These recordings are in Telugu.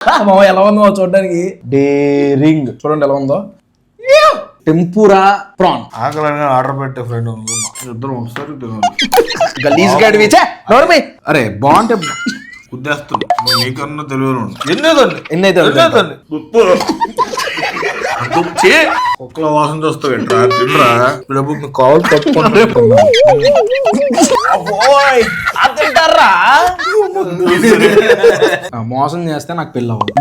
మామ ఎలా ఉందో చూడడానికి డేరింగ్ చూడండి ఎలా ఉందో. టెంపురా ప్రాన్ ఆకలి ఆర్డర్ పెట్టే ఫ్రెండ్ ఇద్దరు ఒకసారి గలీజ్ గడివి అరే బాగుంటే గుద్దేస్తుంది నీకన్నా తెలియదు ఎన్ని కుక్కల వాసన చూస్తావు ఏంట్రా తిండ్రా ఇప్పుడు కావాలి తింటారా మోసం చేస్తే నాకు పెళ్ళి అవ్వదు.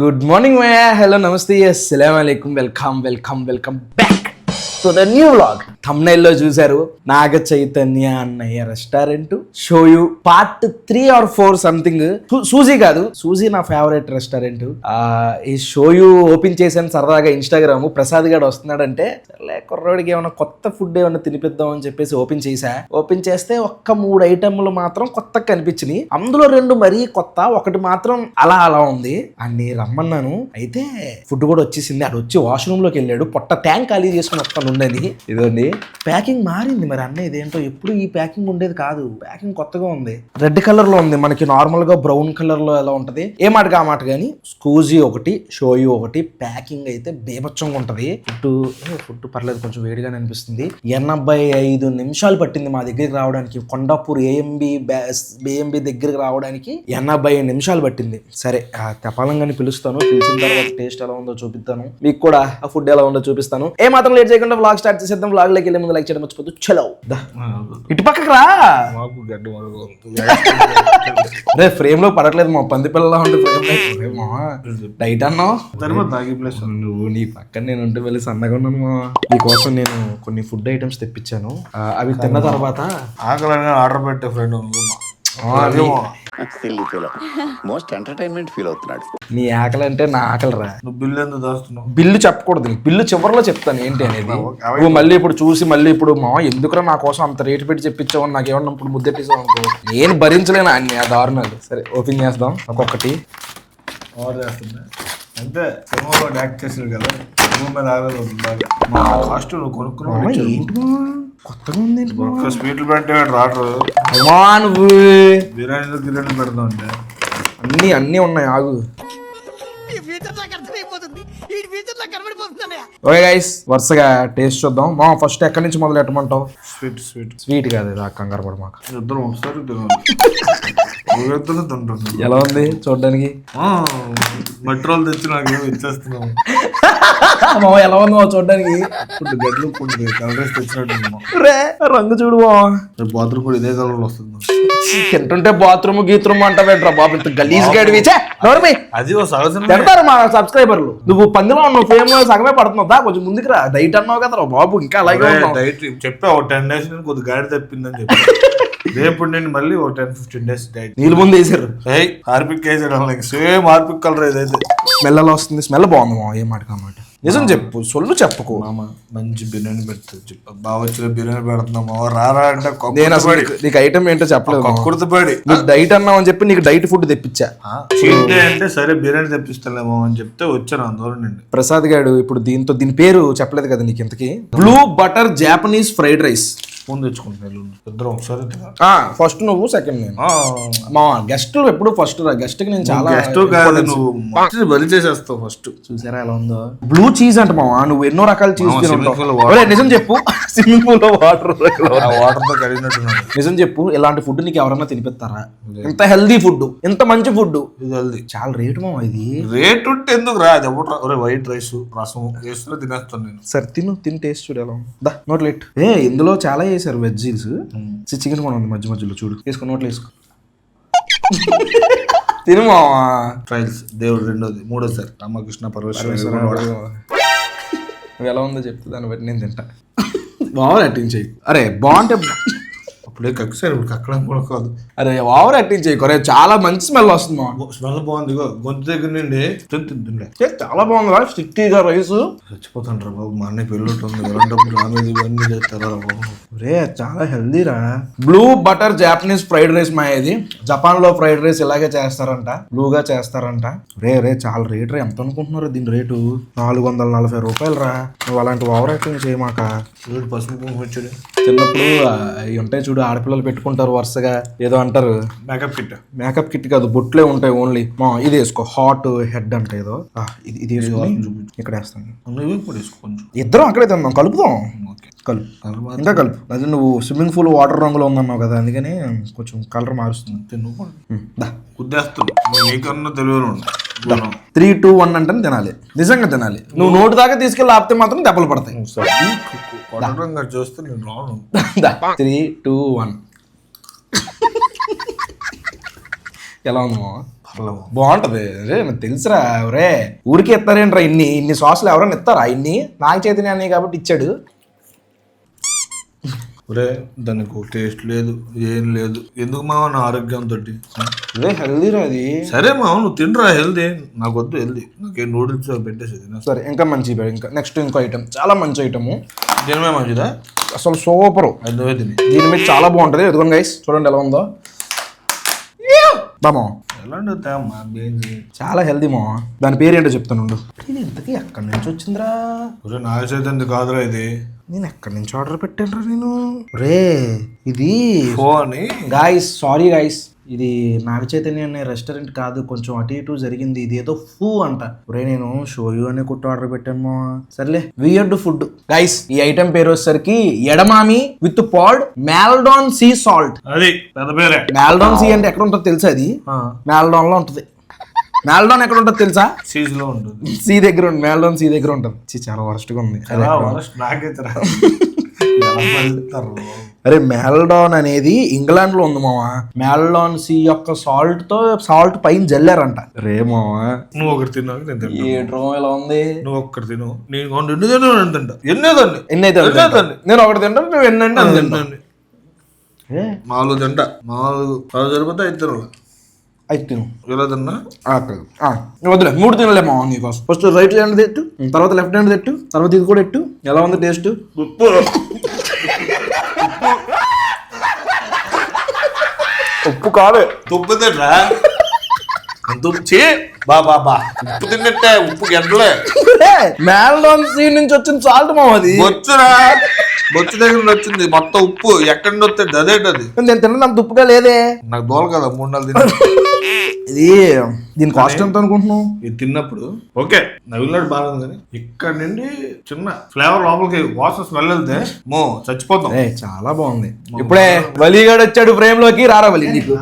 గుడ్ మార్నింగ్ మయా, హలో నమస్తే, అస్సలాము అలైకుం, welcome welcome welcome back to the new vlog. Thumbnail లో చూసారు నాగ చైతన్య అన్నయ్య restaurant Shoyu part 3 or 4 something. సూజీ కాదు, సూజీ నా ఫేవరెట్ రెస్టారెంట్. ఈ షోయు ఓపెన్ చేశాను సరదాగా ఇన్స్టాగ్రామ్. ప్రసాద్ గారు వస్తున్నాడంటే కుర్రోడికి ఏమైనా కొత్త ఫుడ్ ఏమైనా తినిపిద్దాం అని చెప్పేసి ఓపెన్ చేశా. ఓపెన్ చేస్తే ఒక్క 3 ఐటెంలు మాత్రం కొత్తగా కనిపించినాయి. అందులో 2 మరీ కొత్త, ఒకటి మాత్రం అలా అలా ఉంది. అన్ని రమ్మన్నాను, అయితే ఫుడ్ కూడా వచ్చేసింది. అక్కడ వచ్చి వాష్రూమ్ లోకి వెళ్ళాడు, పొట్ట ట్యాంక్ ఖాళీ చేసుకుని వస్తాను ఉండేది. ఇదండి ప్యాకింగ్ మారింది మరి అన్న, ఇదేంటో ఎప్పుడు ఈ ప్యాకింగ్ ఉండేది కాదు, ప్యాకింగ్ కొత్తగా ఉంది. రెడ్ కలర్ లో ఉంది, మనకి నార్మల్ గా బ్రౌన్ కలర్ లో ఎలా ఉంటది ఏ మాటగా ఆ మాట గానీ. స్కూజీ ఒకటి, షోయు ఒకటి, ప్యాకింగ్ అయితే బేబచ్చంగా ఉంటది. ఫుడ్ పర్లేదు, కొంచెం వేడిగానే అనిపిస్తుంది. 85 నిమిషాలు పట్టింది మా దగ్గరికి రావడానికి. కొండాపూర్ ఏఎంబి దగ్గరికి రావడానికి 80 నిమిషాలు పట్టింది. సరే తెపాలంగాని పిలుస్తాను, పిలిచిన తర్వాత టేస్ట్ ఎలా ఉందో చూపిస్తాను, మీకు కూడా ఆ ఫుడ్ ఎలా ఉందో చూపిస్తాను. ఏ మాత్రం లేట్ చేయకుండా వ్లాగ్ స్టార్ట్ చేసేద్దాం. వ్లాగ్ లోకి వెళ్ళే ముందు లైక్ చేయడం మర్చిపోద్దు. చలో ఇటు పక్కకు రా. అరే ఫ్రేమ్ లో పడట్లేదు మా పంది పిల్లలా ఉంటే ఫ్రేమ్ డైట్ అన్నావు. నువ్వు నీ పక్కన నేను ఉంటే వెళ్ళి సన్నగా ఉన్నాను మా. నీకోసం నేను కొన్ని ఫుడ్ ఐటమ్స్ తెప్పించాను, అవి తిన్న తర్వాత ఆకలి ఆర్డర్ పెట్టే ఫ్రెండ్ మోస్ట్ ఎంటర్టైన్మెంట్ ఫీల్ అవుతున్నాడు. నీ ఆకలి అంటే నా ఆకలి రా. నువ్వు బిల్లు ఎందుకు దాస్తున్నావు? బిల్లు చెప్పకూడదు, బిల్లు చివరిలో చెప్తాను ఏంటి అనేది. నువ్వు మళ్ళీ ఇప్పుడు చూసి మళ్ళీ ఇప్పుడు మా ఎందుకురా నా కోసం అంత రేటు పెట్టి చెప్పించావు, నాకు ఏమన్నా ఇప్పుడు ముద్దెట్టేసావు అనుకో, నేను భరించలేను అన్ని ఆ దారుణాలు. సరే ఓపెన్ చేద్దాం ఒక్కొక్కటి. ఆర్డర్ చేస్తున్నా అంతే, సినిమాలో యాక్ట్ చేసారు కదా, సినిమా మీద ఆగలేదు మా కాస్ట్ నువ్వు కొనుక్కున్నావు. ఏంటి కొత్తగా ఉంది, స్వీట్లు పెట్టే రాటరు నువ్వు బిర్యానీ పెడతావు అంటే అన్నీ ఉన్నాయి. ఆగు. ఓకే గైస్, వరుసగా టేస్ట్ చూద్దాం. మా ఫస్ట్ ఎక్కడి నుంచి మొదలు పెట్టమంటావు? స్వీట్ కాదు, కంగారు పడ మాకు. ఇద్దరు ఒకసారి ఎలా ఉంది చూడడానికి? మెట్రోలు తెచ్చి నాకు ఏమి ఇచ్చేస్తున్నాము. ఎలా ఉందో చూడడానికి. గడ్లు కలరేసి తెచ్చినట్టు రంగు చూడు. బాత్రూమ్ కూడా ఇదే కలర్ లో వస్తుంది. తింటుంటే బాత్రూమ్ గీత్రూమ్ అంటావేంట్రా బాబు, ఇంత గలీజ్ గడివి. అది తింటారు మా సబ్స్క్రైబర్లు. నువ్వు పందిలో ఉన్నావు, ఫేమ్ సగమే పడుతున్నావు, కొంచెం ముందుకు రా. డైట్ అన్నావు కదా బాబు, ఇంకా అలాగే డైట్ చెప్పా. 10 days కొద్ది గాడి తప్పిందని చెప్పి రేపు నేను మళ్ళీ 10-15 days డైట్. నీళ్ళు ముందు వేసారు, హార్పిక్ వేసాడు, సేమ్ హార్పిక్ కలర్ ఏదైతే స్మెల్ ఎలా వస్తుంది. స్మెల్ బాగుంది మా, ఏ మాట కామాట. నిజం చెప్పు, సొల్లు చెప్పుకో. మంచి బిర్యానీ పెడుతుంది, బాగా వచ్చిన బిర్యానీ పెడుతున్నాము. రారా అంటే నేను అసలు నీకు ఐటమ్ ఏంటో చెప్పలేదు, కుర్తపడి నీకు డైట్ అన్నావు అని చెప్పి నీకు డైట్ ఫుడ్ తెప్పించా. అంటే సరే బిర్యానీ తెప్పిస్తాలేమో అని చెప్తే వచ్చాను అందువల్ల నుండి. ప్రసాద్ గారు ఇప్పుడు దీని పేరు చెప్పలేదు కదా నీకు ఇంతకి. Blue butter Japanese fried rice phone తెచ్చుకుంటున్నాను ఇద్దరు ఒకసారి. ఫస్ట్ నువ్వు, సెకండ్ నేను. మా గెస్ట్ ఎప్పుడు ఫస్ట్ రా. గెస్ట్ కి నేను చాలా గెస్ట్ కాదు, నువ్వు బలి చేసేస్తావు ఫస్ట్. చూసారా ఎలా ఉందో? బ్లూ చీజ్ అంట మావా, నువ్వు ఎన్నో రకాల చీజ్ తింటావు. నిజం చెప్పు, స్విమ్మింగ్ పూల్ లో వాటర్ తో కడిగినట్టున్నాడు. నిజం చెప్పు, ఇలాంటి ఫుడ్ నీకు ఎవరన్నా తినిపిస్తారా? ఇంత హెల్దీ ఫుడ్, ఇంత మంచి ఫుడ్. ఇది హెల్దీ, చాలా రేటు మావా ఇది. రేట్ ఉంటే ఎందుకు రా, వైట్ రైస్ రసం వేసుకుని తినేస్తాను నేను. సరే తిను టేస్ట్ చూడు ఎలా ఉంది. నోట్లెట్ ఇందులో చాలా వేసారు వెజ్జీస్, చికెన్ కూడా ఉంది మధ్య మధ్యలో. చూడు వేసుకో, నోట్లు వేసుకో. తిను మావా. ట్రైల్స్ దేవుడు రెండోది, మూడోసారి రామకృష్ణ పరమేశ్వర. నువ్వు ఎలా ఉందో చెప్తే దాన్ని బట్టి నేను తింటా. ఓవర్ యాక్టింగ్ చెయ్యి. అరే బాగుంటే అప్పుడే కక్కసారి ఇప్పుడు కక్కడం కూడా కాదు. అరే ఓవర్ యాక్టింగ్ చెయ్యి, కొరే చాలా మంచి స్మెల్ వస్తుంది మా. స్మెల్ బాగుంది, గొంతు దగ్గర నుండి తింటుండే చాలా బాగుంది కదా. స్టిక్కీగా రైస్ చచ్చిపోతాను రా బాబు. మా అన్నయ్య పెళ్ళి ఉంటుంది, ఎలాంటప్పుడు రామేది ఇవన్నీ చేస్తారా బాబు. రే చాలా హెల్దీరా. Blue butter Japanese fried rice మా ఇది. జపాన్ లో ఫ్రైడ్ రైస్ ఇలాగే చేస్తారంట, బ్లూగా చేస్తారంట. రే చాలా రేట్ రా. ఎంత అనుకుంటున్నారు దీని రేటు? 440 రూపాయలు రా. నువ్వు అలాంటి ఓవర్ యాక్టింగ్ చేయమాక. చూడు పసుపు కుంకుమ వచ్చాడు. చిన్నప్పుడు అవి ఉంటాయి చూడు, ఆడపిల్లలు పెట్టుకుంటారు వరుసగా, ఏదో అంటారు మేకప్ కిట్ కాదు, బొట్లే ఉంటాయి ఓన్లీ. ఇది వేసుకో, హాట్ హెడ్ అంటే ఏదో. ఇది ఇక్కడ వేస్తాను. ఇద్దరం అక్కడే తిందాం, కలుపుదాం. కలుపు ఇంకా కలుపు. అదే నువ్వు స్విమ్మింగ్ పూల్ వాటర్ రంగులో ఉందన్నావు కదా, అందుకని కొంచెం కలర్ మారుస్తుంది. నీకన్నా తెలియదు. 3, 2, 1 అంటే తినాలి, నిజంగా తినాలి. నువ్వు నోటు దాకా తీసుకెళ్ళి ఆపితే మాత్రం దెబ్బలు పడతాయి. చూస్తే నేను రాను. 3, 2, 1. ఎలా ఉంది బాగుంటది. రే నాకు తెలుసురా. రే ఊరికి ఇస్తారేంట్రా ఇన్ని సాసులు? ఎవరైనా ఇస్తారా ఇన్ని? నాకు చేతిని అన్నీ కాబట్టి ఇచ్చాడు. ఒరే దానికి టేస్ట్ లేదు, ఏం లేదు. ఎందుకు మావ నా ఆరోగ్యంతో? అదే హెల్దీరా అది. సరే మావ నువ్వు తినరా, హెల్దీ. నాకు వద్దు హెల్దీ. నాకేం నూడిల్స్ పెట్టేసేది. సరే ఇంకా మంచి ఇంకా నెక్స్ట్ ఇంకో ఐటమ్, చాలా మంచి ఐటమ్. దీనిమే మంచిదా? అసలు సూపర్. దీని మీద చాలా బాగుంటది. ఎదుగుంది గైస్, చూడండి ఎలా ఉందో. బామా చాలా హెల్దీ మా. దాని పేరు ఏంటో చెప్తాను. ఇంతకీ ఎక్కడి నుంచి వచ్చిందిరా? నాగ చైతన్య కాదురా ఇది. నేను ఎక్కడి నుంచి ఆర్డర్ పెట్టాను నేను? రే ఇది ఫోన్ గాయస్, సారీ గాయస్, ఇది నాగ చైతన్య అనే రెస్టారెంట్ కాదు, కొంచెం అటు ఇటు జరిగింది. ఇది ఏదో ఫూ అంట. ఒరే నేను షోయూ అనే కుట్టు ఆర్డర్ పెట్టాను. సర్లే, వియర్డ్ ఫుడ్ గైస్. ఈ ఐటమ్ పేరు వచ్చేసరికి ఎడమామి విత్ పాడ్ మ్యాల్డాన్ సీ సాల్ట్. అది పెద్ద పేరే. మ్యాల్డాన్ సీ అంటే ఎక్కడ ఉంటుందో తెలుసా? అది మ్యాల్డాన్ లో ఉంటది. మ్యాల్డాన్ ఎక్కడ ఉంటుంది తెలుసా? సీజ్ లో ఉంటుంది. సీ దగ్గర ఉంటుంది. మ్యాల్డాన్ సీ దగ్గర ఉంటుంది. చాలా వరస్ట్ గా ఉంది. అరే మ్యాల్డాన్ అనేది ఇంగ్లాండ్ లో ఉంది మావా. మ్యాల్డాన్ సీ యొక్క సాల్ట్ పైన జల్లారంట. రే మావా నువ్వు ఒకటి తిన్నావు, నేను తిన్నా. ఏట్రో ఇలా ఉంది. నువ్వు ఒక్కటి తిను, నేను తింటా. ఎన్నేదండి నేను ఒకటి తింటాను, నువ్వు ఎన్నండి అని తింటాను. 4 తింటా. 4 సరిపోతే 5 తినాలి. 5 తిను. ఎలా తిన్నా? వద్దులే, 3 తినలే మావా నీకోసం. ఫస్ట్ రైట్ హ్యాండ్ తెట్టు, తర్వాత లెఫ్ట్ హ్యాండ్ తెట్టు, తర్వాత ఇది కూడా ఎట్టు. ఎలా ఉంది టేస్ట్? ఉప్పు కాదు, ఉప్పు తింటా. ఉప్పు తిన్నట్టే, ఉప్పు గంటలే. మ్యాల్డాన్ సీ నుంచి వచ్చిన సాల్ట్ మావా అది. వచ్చురా, బొచ్చు దగ్గర వచ్చింది మొత్తం ఉప్పు. ఎక్కడి నుండి వస్తుంది అదేంటది? నేను తిన్న అంత ఉప్పుగా లేదే. నాకు దోల కదా 3 నెలలు తిన్నా. ఇది దీని కాస్ట్ ఎంత అనుకుంటున్నావు? ఇది తిన్నప్పుడు ఓకే నవ్వులాడు బాగా ఉంది, కానీ ఇక్కడ నుండి చిన్న ఫ్లేవర్ లోపలికి వాసన స్మెల్ వెళ్తే చచ్చిపోతాం. చాలా బాగుంది. ఇప్పుడే వలీగాడు వచ్చాడు ఫ్రేమ్ లోకి. రారా వలి నీకు.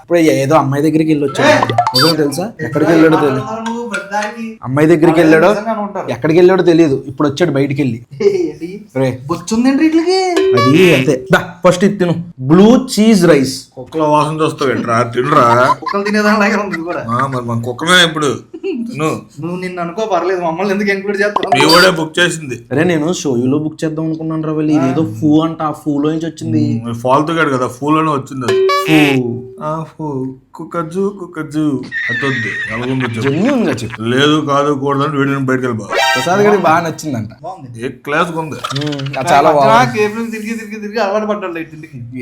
ఇప్పుడు ఏదో అమ్మాయి దగ్గరికి వెళ్ళి వచ్చాడు, తెలుసా? ఎక్కడికి వెళ్ళాడో తెలియదు. అమ్మాయి దగ్గరికి వెళ్ళాడో ఎక్కడికి వెళ్ళాడో తెలియదు. ఇప్పుడు వచ్చాడు బయటికి వెళ్ళి. అది అంతే. ఫస్ట్ ఇది తిను, బ్లూ చీజ్ రైస్. కుక్కల వాసన చూస్తావు ఏంట్రా? తినరా, కుక్కలు తినేదానిలాగే ఉంది కూడా. మరి మన కుక్కమే ఇప్పుడు. నువ్వు నిన్ను అనుకో పర్లేదు, మమ్మల్ని ఎందుకు ఎంక్వైరీ చేస్తావు? మీ కూడా బుక్ చేసింది. అరే నేను షోయూలో బుక్ చేద్దాం అనుకున్నాను రా వెళ్ళి. ఇది ఏదో ఫూ అంట, ఆ ఫూలో నుంచి వచ్చింది. ఫాల్తూ గాడు కదా, ఫూల్ అని వచ్చింది. కుక్కజు అతొద్దు జెన్యూన్గా చెప్పు. లేదు కాదు కూడదని వీడిని బయటకు వెళ్ళిపో. ప్రసాద్ గారికి బాగా నచ్చిందంట. ఏ క్లాస్ ఉంది, చాలా తిరిగి తిరిగి అలవాటు పడ్డాడు.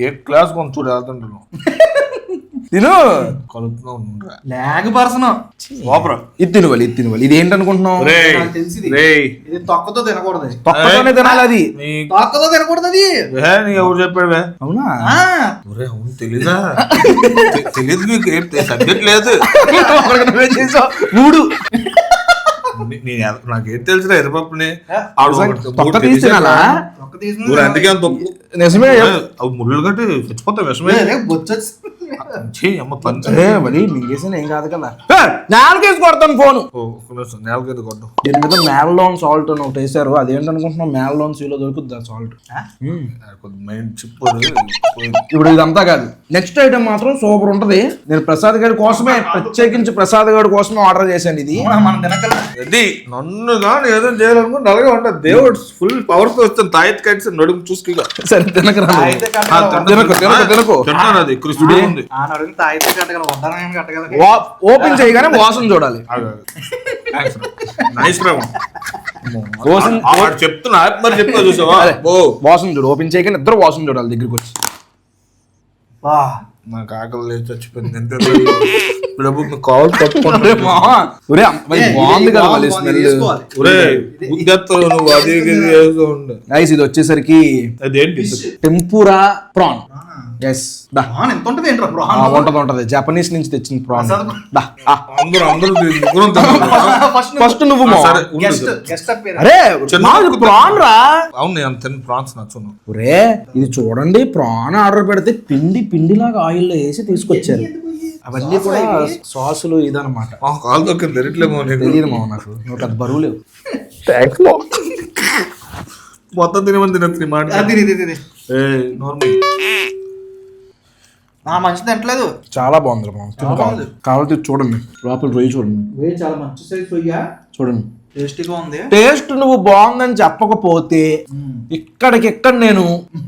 ఏ క్లాస్ కొంత చూడు వెళ్తుంటాను. తిను, కలుపుతున్నావు లేక పర్సన్. ఇది తినవాలి, ఇది తినవాలి. ఇది ఏంటనుకుంటున్నావు? ఇది తొక్కతో తినకూడదు, తొక్కతోనే తినాలి. అది తొక్కతో తినకూడదు. అది ఎవరు చెప్పాడు? అవునా? అవును తెలీదా? తెలీదు మీకు ఏం సబ్జెక్ట్ లేదు. మూడు నాకేం తెలుసురా ఎర్రపప్పుని అందుకే నిజమే. ముళ్ళు కట్టి చచ్చిపోతా విషమే. మింగేసిన ఏం కాదు కదా. నేలకేసి కొడతాను ఫోన్. నేలకేది కొడతాం. దీని మీద మ్యాల్డాన్ సాల్ట్ అని ఒకటి వేసారు. అదేంటనుకుంటున్నాం? మ్యాల్డాన్ సీలో దొరుకుద్ది ఆ సాల్ట్. ఇప్పుడు ఇదంతా కాదు, నెక్స్ట్ ఐటమ్ మాత్రం సూపర్ ఉంటది. నేను ప్రసాద్ గారి కోసమే, ప్రత్యేకించి ప్రసాద్ గారి కోసమే ఆర్డర్ చేశాను. ఇది నన్ను కానీ ఏదో చేయాలనుకుంటే అలాగే ఉంటుంది. దేవుడు ఫుల్ పవర్ తో వస్తుంది. తాయత్ కట్స్ నడుము చూసుకో. సరే తినకు. తింటాను. అది కృష్ణుడు ఉంది. బాగుంది. ఆ నడుము తాయితే కట్టగల వడ్డానం కట్టగల ఓపెన్ చేయగానే వాసన చూడాలి. నైస్ రా. చెప్తున్నా మరి చెప్తా చూసావా? వాసన చూడు. ఓపెన్ చేయగానే ఇద్దరు వాసన చూడాలి దగ్గరికి వచ్చి. నాకు ఆకలి లేదు, చచ్చిపోయింది. ఎంత ప్రభు మీకు కావాలి తప్పుకుంటే బాగుంది కదా మళ్ళీ స్మెల్. నువ్వు అది చేస్తూ ఉండు. గైస్ ఇది వచ్చేసరికి అదేంటి? టెంపురా ప్రాన్. ఎస్ ఎంత ఉంటది ఏంట్రా ఉంటది. జపనీస్ నుంచి తెచ్చిన ప్రాన్. అందరూ ఫస్ట్ నువ్వు గెస్ట్ అరే ప్రాన్ రా. అవును, నేను తిన్న ప్రాన్స్ నచ్చును. ఒరే ఇది చూడండి, ప్రాన్ ఆర్డర్ పెడితే పిండిలాగా ఆయిల్లో వేసి తీసుకొచ్చారు. అవన్నీ కూడా సాసులు ఇదన్నమాట. కాలు దొక్కింది తెలియట్లేమో. తెలియదు మా నాకు, నువ్వు పెద్ద బరువు లేవు. మొత్తం తినమని తినచ్చు మాట. మంచిది తింటలేదు. చాలా బాగుంది. కావాలి చూడండి, లోపల రొయ్యి చూడండి. చాలా మంచి సైజ్ రొయ్య చూడండి. టేస్టీగా ఉంది. టేస్ట్ నువ్వు బాగుందని చెప్పకపోతే ఇక్కడికిక్కడ నేను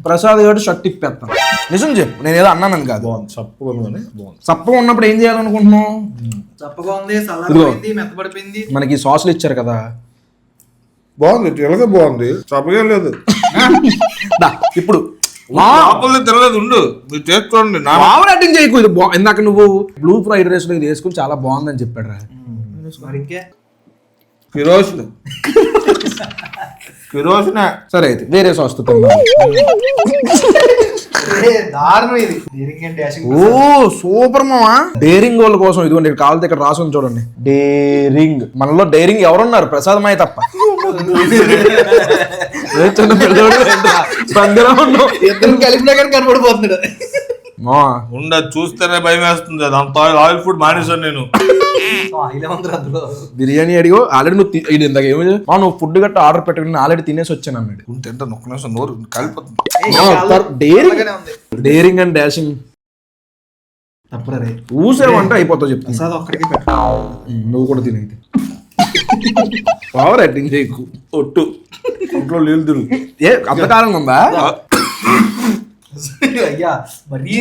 ప్రసాద్ గారు షర్ట్ ఇప్పేస్తాను. నిజం చెప్పు, నేను ఏదో అన్నానని కాదు. చప్పగా ఉన్నప్పుడు ఏం చేయాలనుకుంటున్నావు? చప్పగా ఉంది, సలాడ్ మెత్తబడిపోయింది. మనకి సాసులు ఇచ్చారు కదా, బాగుంది. ఎలాగ బాగుంది, చప్పగా లేదు. ఇప్పుడు తినలేదు. ఉండు, మీరు చేసుకోండి. రేటింగ్ చేయకు. ఇది ఇందాక నువ్వు బ్లూ ఫ్రైడ్ రైస్ లో ఇది వేసుకుని చాలా బాగుందని చెప్పాడు రా. ఇంకే ఫిరోజ్ సరే అయితే వేరే సాస్ తో దారుణం ఇది. ఓ సూపర్ మామా. డేరింగ్ వాళ్ళ కోసం ఇదిగోండి, కావాలితే ఇక్కడ రాసి ఉంది చూడండి. డేరింగ్. మనలో డేరింగ్ ఎవరున్నారు? ప్రసాదమయ్య తప్ప. కలిపినా కానీ కనపడిపోతున్నాడు. ఉండ చూస్తేనే భయం వేస్తుంది. అదంతా ఆయిల్ ఫుడ్ మానేసాను నేను. బిర్యానీ అడిగో ఆల్రెడీ నువ్వు ఇది ఇందాక ఏమో నువ్వు ఫుడ్ గట్ట ఆర్డర్ పెట్టుకుని ఆల్రెడీ తినేసి వచ్చాను అన్నాడు. తింటాను ఒక్క నిమిషం, నోరు కలిపోతుంది. డేరింగ్ అండ్ డాషింగ్ ఊసేవంటే అయిపోతావు చెప్తాను. నువ్వు కూడా తినైతే పవర్ యాక్టింగ్ చేయకు. ఒట్టు ఇంట్లో నీళ్ళు తిరుగు. ఏ అంతకాలంగా ఉందా? అయ్యా మరీ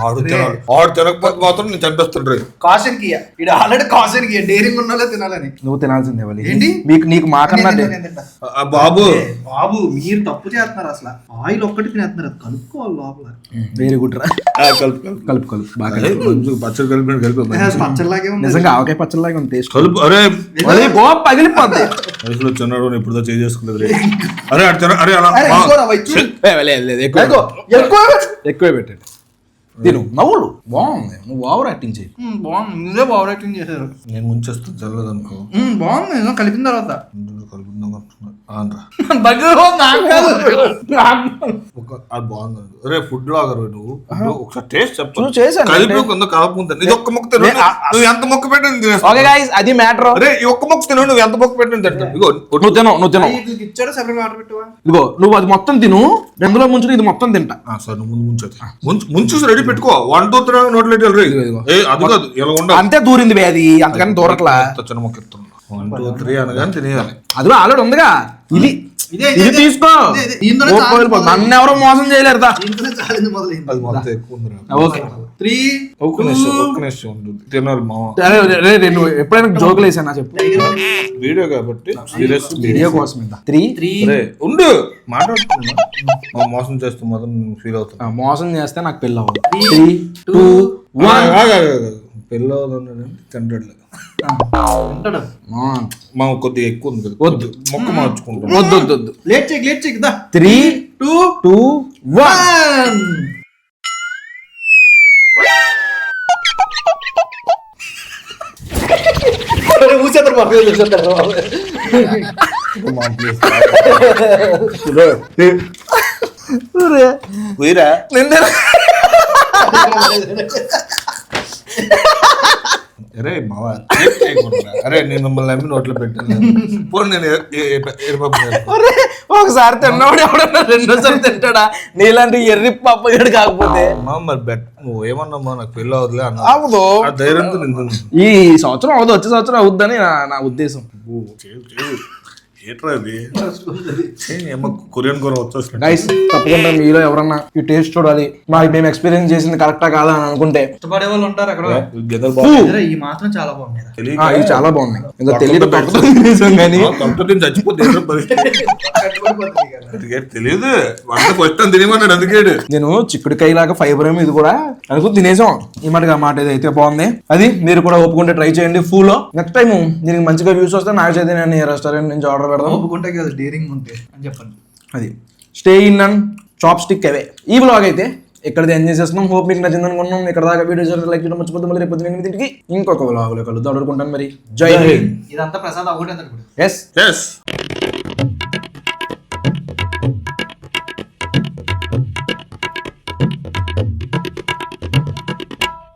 ఆడు తినకపోతే మాత్రం నేను చంపేస్తుండ్రు. కాషన్ కి ఇది ఆల్రెడీ కాషన్ కి డేరింగ్ ఉన్నోళ్ళే తినాలని. నువ్వు తినాల్సిందే వాళ్ళు. ఏంటి నీకు మాకన్నా బాబు బాబు మీరు తప్పు చేస్తున్నారు. అసలు ఆయిల్ ఒక్కటి తినేస్తున్నారు, అది కలుపుకోవాలి లోపల. వెరీ గుడ్ రా. కలుపు బాగా పచ్చడి కలిపి పచ్చడిలాగే ఉంది. నిజంగా ఆవకాయ పచ్చడిలాగే ఉంది టేస్ట్. కలుపు. అరే పగిలిపోద్ది. వయసులో చిన్నాడు ఎప్పుడుదో చేసుకోలేదు. అరే అరే అలా ఎక్కువ పెట్టండి. తిను నవ్వులు బాగుంది. నువ్వు ఓవర్ యాక్టింగ్ చేయి. బాగుంది, మీరే ఓవర్ యాక్టింగ్ చేశారు. నేను ముంచేస్తాను చల్లదు అనుకో. బాగుంది కలిపిన తర్వాత అది బాగుంది. అరే ఫుడ్ లాగర్ నువ్వు ఒకసారి టేస్ట్ చెప్పు. చేశాను కలిపి కొంత కలపముంది. ఇది ఒక్క మొక్క తిను, నువ్వు ఎంత మొక్క పెట్టండి. అది మ్యాటర్. అరే ఈ ఒక్క మొక్క తిను, నువ్వు ఎంత మొక్క పెట్టండి తింటా. ఇగో నువ్వు తిను. ఇచ్చాడు సెపరేట్ వాటర్ పెట్టువా. ఇగో నువ్వు అది మొత్తం తిను, రెండులో ముంచుని ఇది మొత్తం తింటా. సార్ నువ్వు ముంచేసి రెడీ పెట్టుకో. 1 2 3 నోట్లో అది కాదు ఇలా ఉండాలి. అంతే దూరింది అది, అంతకని దూరట్లా. చిన్న మొక్క ఎత్తున్నా 1 2 3 అనగానే తినేయాలి. అది ఆల్రెడీ ఉందిగా. ఇది తీసుకో. నన్ను ఎవరో మోసం చేయలేరు. అది మొత్తం ఎక్కువ ఉంది. ఓకే 3 ఒక్క నిమిషం ఉంటుంది. తినాలి మామ. నువ్వు ఎప్పుడైనా జోకులు వేసానా చెప్పు. వీడియో కాబట్టి సీరియస్ వీడియో కోసం 3 ఉండు మాట్లాడుతున్నా. మోసం చేస్తూ మాత్రం ఫీల్ అవుతున్నా. మోసం చేస్తే నాకు పెళ్ళి అవ్వదు. 3 2 1 పెళ్ళి అవుతుంది. తింటాడు మా కొద్దిగా ఎక్కువ ఉంది. వద్దు మొక్క మార్చుకుంటాం. వద్దు లేట్ చెక్ 3 2 1 అరే మావా అరే నేను మిమ్మల్ని నమ్మి నోట్లో పెట్టాను పోనీ నేను ఎరుపప్పు అరే ఒకసారి తిన్నవాడు ఎవడన్నా రెండోసారి తింటాడా నీలాంటి ఎర్రి పప్పగాడు కాకపోతే మరి నువ్వు ఏమన్నామా నాకు పెళ్ళి అవుతులే అన్నా అవ్వదు ఆ ధైర్యంతో నిందు ఈ సంవత్సరం అవదు వచ్చే సంవత్సరం అవుద్దని నా ఉద్దేశం ఏట్రా అది ఏమో కొరియన్ కూర వచ్చేసి గైస్ తప్పకుండా మీలో ఎవరన్నా ఈ టేస్ట్ చూడాలి మేము ఎక్స్పీరియన్స్ చేసింది కరెక్టా కాదా అని అనుకుంటే ఇష్టపడే వాళ్ళు ఉంటారు అక్కడ గెదర్ అరే, ఈ మాత్రం చాలా బాగుంది కదా. ఇవి చాలా బాగున్నాయి ఇంకా తెలియదు నిజం కానీ చచ్చిపోతే తెలియదు వంట ఫస్ట్ తినేమన్నాడు అందుకేడు నేను చిక్కుడుకాయ లాగా ఫైబర్ ఏమో ఇది కూడా అనుకుని తినేసాం ఈ మాట ఏదైతే బాగుంది అది మీరు కూడా ఒప్పుకుంటే ట్రై చేయండి ఫూలో నెక్స్ట్ టైం దీనికి మంచిగా వ్యూస్ వస్తే నాకు చైతన్య రెస్టారెంట్ నుంచి ఆర్డర్ పెడదాం ఒప్పుకుంటే కదా డేరింగ్ ఉంటే అని చెప్పండి. అది stay in and chop stick away ఈ వ్లాగ్ అయితే ఇక్కడ ఎంజాయ్ చేస్తున్నాం. హోప్ మీకు నచ్చింది అనుకున్నాం. ఇక్కడ దాకా వీడియో లైక్ చేయడం మర్చిపోతే మళ్ళీ రేపు 8ంటికి ఇంకొక వ్లాగ్ లో కలుద్దాం. అనుకుంటాను మరి జై హింద్. ఇదంతా ప్రసాద్ ఒకటే అనుకుంటా. Yes yes